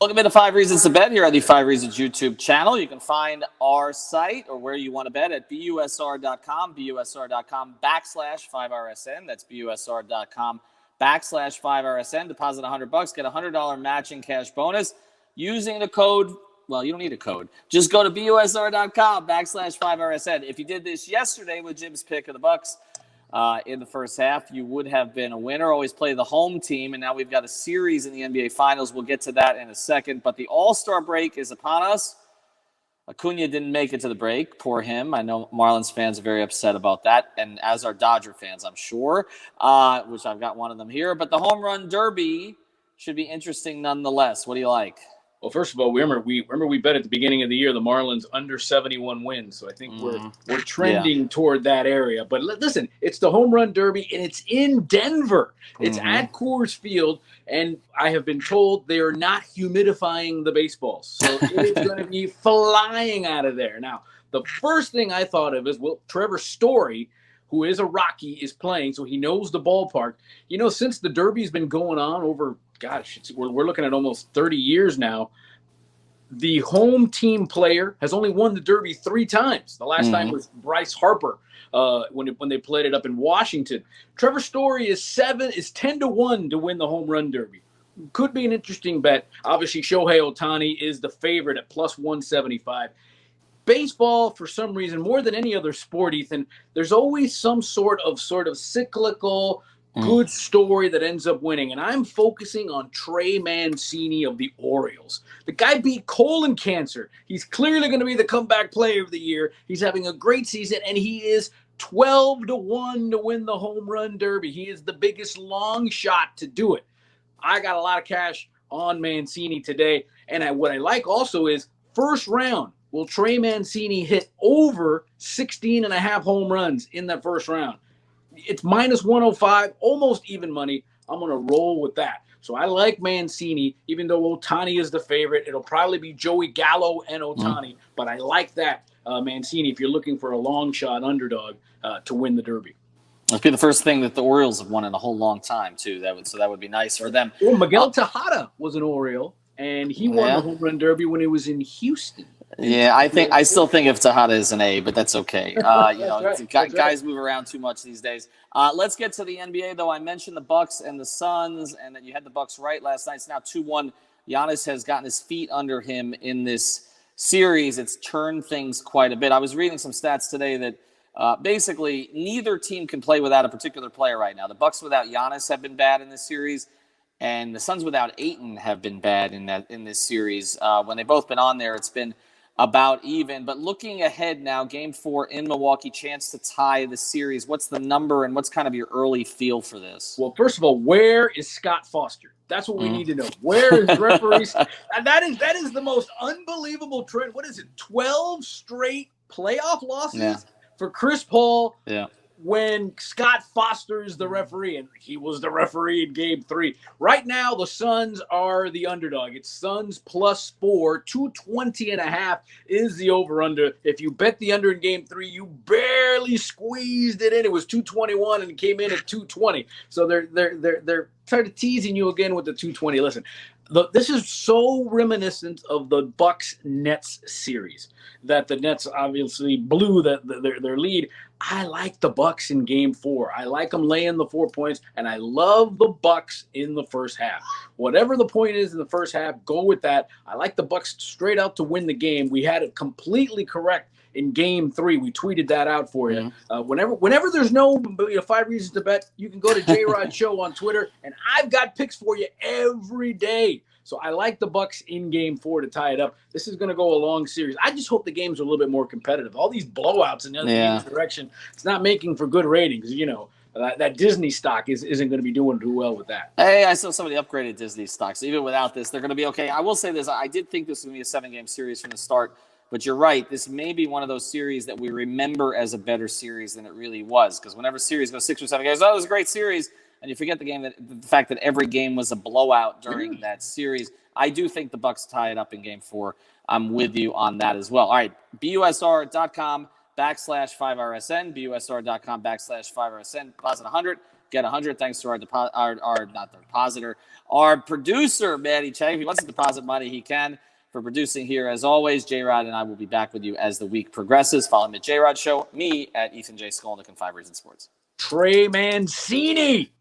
Welcome to 5 Reasons to Bet here on the 5 Reasons YouTube channel. You can find our site or where you want to bet at busr.com, busr.com/5RSN. That's busr.com/5RSN. Deposit $100, get a $100 matching cash bonus using the code. Well, you don't need a code. Just go to busr.com/5RSN. If you did this yesterday with Jim's pick of the Bucks in the first half, you would have been a winner. Always play the home team, and now we've got a series in the NBA Finals. We'll get to that in a second, but the All-Star break is upon us. Acuna didn't make it to the break. Poor him. I know Marlins fans are very upset about that, and as are Dodger fans, I'm sure, which I've got one of them here. But the Home Run Derby should be interesting nonetheless. What do you like? Well, first of all, we bet at the beginning of the year the Marlins under 71 wins, so I think we're trending toward that area. But listen, it's the Home Run Derby, and it's in Denver. It's at Coors Field, and I have been told they are not humidifying the baseballs, so it's going to be flying out of there. Now, the first thing I thought of is, well, Trevor Story, who is a Rocky, is playing, so he knows the ballpark. You know, since the Derby's been going on over, we're looking at almost 30 years now, the home team player has only won the Derby 3 times. The last time was Bryce Harper when they played it up in Washington. Trevor Story is 10-1 to win the Home Run Derby. Could be an interesting bet. Obviously, Shohei Ohtani is the favorite at plus 175. Baseball, for some reason, more than any other sport, Ethan, there's always some sort of cyclical good story that ends up winning. And I'm focusing on Trey Mancini of the Orioles. The guy beat colon cancer. He's clearly going to be the comeback player of the year. He's having a great season, and he is 12-1 to win the Home Run Derby. He is the biggest long shot to do it. I got a lot of cash on Mancini today. And what I like also is first round. Will Trey Mancini hit over 16.5 home runs in that first round? It's minus 105, almost even money. I'm going to roll with that. So I like Mancini, even though Ohtani is the favorite. It'll probably be Joey Gallo and Ohtani, but I like that Mancini if you're looking for a long shot underdog to win the Derby. That'd be the first thing that the Orioles have won in a whole long time, too. That would be nice for them. Well, Miguel Tejada was an Oriole, and he won the Home Run Derby when he was in Houston. Yeah, I still think if Tejada is an A, but that's okay. Guys move around too much these days. Let's get to the NBA, though. I mentioned the Bucks and the Suns, and that you had the Bucks right last night. It's now 2-1. Giannis has gotten his feet under him in this series. It's turned things quite a bit. I was reading some stats today that basically neither team can play without a particular player right now. The Bucks without Giannis have been bad in this series, and the Suns without Ayton have been bad in this series. When they've both been on there, it's been about even. But looking ahead now, Game 4 in Milwaukee, chance to tie the series. What's the number, and what's kind of your early feel for this? Well, first of all, where is Scott Foster? That's what we need to know. Where is referees? And that is the most unbelievable trend. What is it? 12 straight playoff losses for Chris Paul. Yeah. When Scott Foster is the referee, and he was the referee in Game 3. Right now, the Suns are the underdog. It's Suns +4, 220.5 is the over/under. If you bet the under in Game 3, you barely squeezed it in. It was 221 and it came in at 220. So they're trying to teasing you again with the 220. Listen, this is so reminiscent of the Bucks-Nets series that the Nets obviously blew their lead. I like the Bucks in Game 4. I like them laying the 4 points, and I love the Bucks in the first half. Whatever the point is in the first half, go with that. I like the Bucks straight out to win the game. We had it completely correct in Game 3. We tweeted that out for you. Whenever there's no 5 reasons to bet, you can go to Jrod Show on Twitter, and I've got picks for you every day. So I like the Bucks in Game 4 to tie it up. This is going to go a long series. I just hope the games are a little bit more competitive. All these blowouts in the other team's direction, it's not making for good ratings. You know, that Disney stock isn't going to be doing too well with that. Hey, I saw somebody upgraded Disney stocks. So even without this, they're going to be okay. I will say this. I did think this was going to be a 7-game series from the start. But you're right. This may be one of those series that we remember as a better series than it really was. Because whenever series goes 6 or 7 games, it was a great series. And you forget the fact that every game was a blowout during that series. I do think the Bucks tie it up in Game 4. I'm with you on that as well. All right, busr.com/5RSN, busr.com/5RSN. Deposit 100, get 100. Thanks to our not the depositor, our producer, Manny Chang. If he wants to deposit money, he can. For producing here, as always, Jrod and I will be back with you as the week progresses. Follow me at Jrod Show, me at Ethan J. Skolnick and 5 Reasons Sports. Trey Mancini.